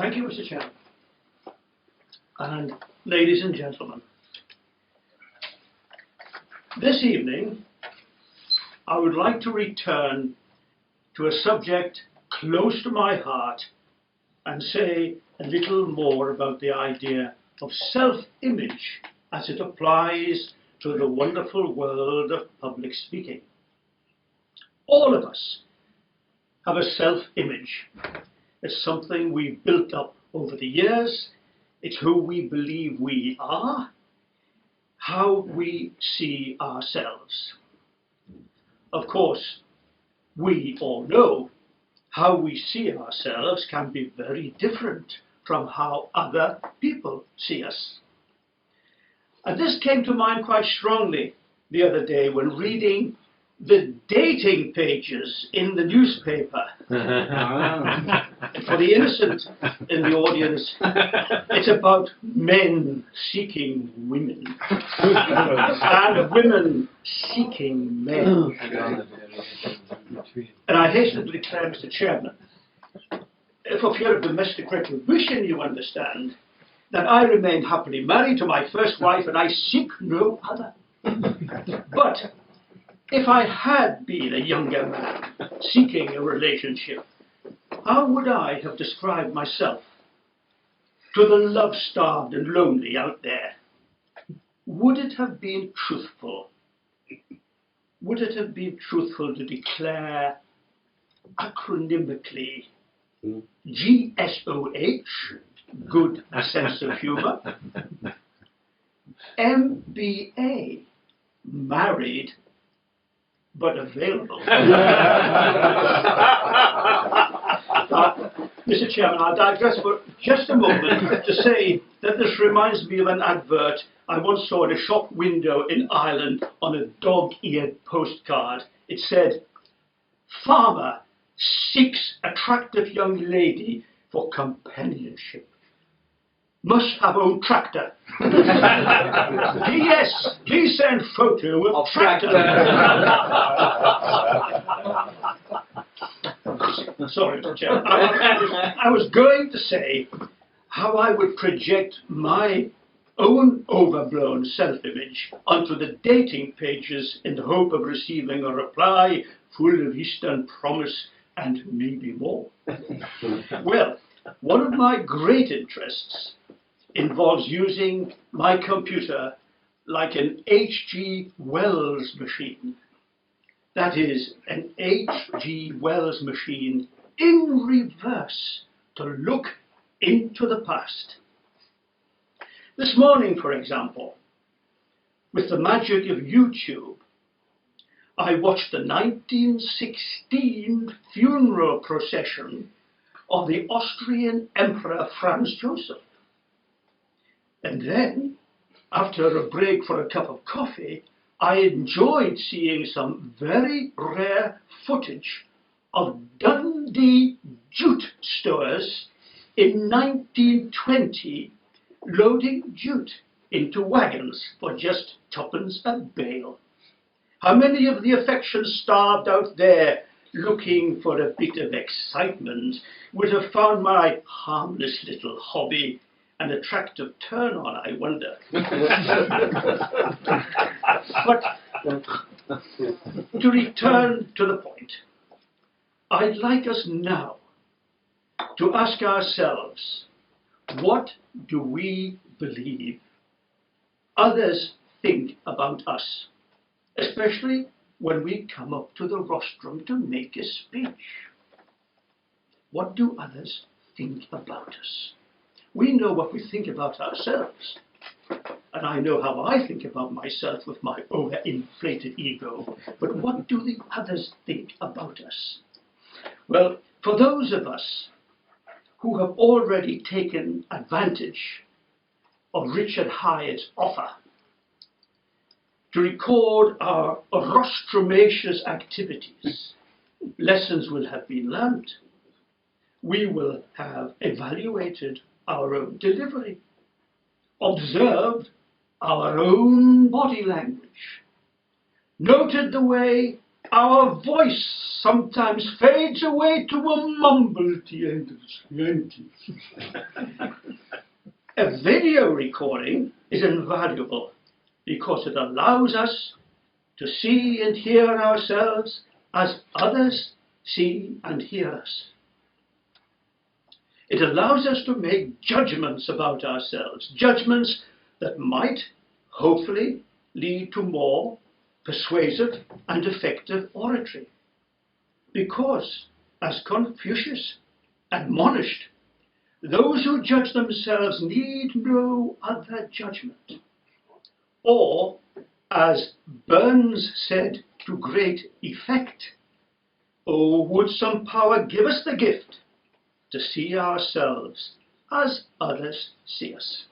Thank you, Mr. Chairman. And ladies and gentlemen, this evening I would like to return to a subject close to my heart and say a little more about the idea of self-image as it applies to the wonderful world of public speaking. All of us have a self-image. It's something we've built up over the years. It's who we believe we are, how we see ourselves. Of course, we all know how we see ourselves can be very different from how other people see us. And this came to mind quite strongly the other day when reading the dating pages in the newspaper. For the innocent in the audience, it's about men seeking women and women seeking men. And I hasten to declare, Mr. Chairman, for fear of domestic retribution, you understand, that I remain happily married to my first wife and I seek no other. But if I had been a younger man seeking a relationship, how would I have described myself to the love-starved and lonely out there? Would it have been truthful? Would it have been truthful to declare acronymically GSOH, good sense of humour, MBA, married but available? Mr. Chairman, I'll digress for just a moment to say that this reminds me of an advert I once saw in a shop window in Ireland on a dog-eared postcard. It said, "Farmer seeks attractive young lady for companionship. Must have own tractor." P.S. Please send photo of tractor. Sorry, Mr. Chairman. I was going to say how I would project my own overblown self-image onto the dating pages in the hope of receiving a reply full of Eastern promise and maybe more. Well, one of my great interests involves using my computer like an H.G. Wells machine. That is, an H.G. Wells machine in reverse to look into the past. This morning, for example, with the magic of YouTube, I watched the 1916 funeral procession of the Austrian Emperor Franz Joseph. And then, after a break for a cup of coffee, I enjoyed seeing some very rare footage of Dundee jute stowers in 1920 loading jute into wagons for just twopence a bale. How many of the affection-starved out there looking for a bit of excitement would have found my harmless little hobby an attractive turn-on, I wonder. But to return to the point, I'd like us now to ask ourselves, what do we believe others think about us, especially when we come up to the rostrum to make a speech? What do others think about us? We know what we think about ourselves. And I know how I think about myself with my overinflated ego. But what do the others think about us? Well, for those of us who have already taken advantage of Richard Hyatt's offer to record our rostromaceous activities, lessons will have been learned. We will have evaluated our own delivery, observed our own body language, noted the way Our voice sometimes fades away to a mumble. A video recording is invaluable because it allows us to see and hear ourselves as others see and hear us. It allows us to make judgments about ourselves, judgments that might, hopefully, lead to more persuasive and effective oratory. Because, as Confucius admonished, those who judge themselves need no other judgment. Or, as Burns said to great effect, "Oh, would some power give us the gift to see ourselves as others see us."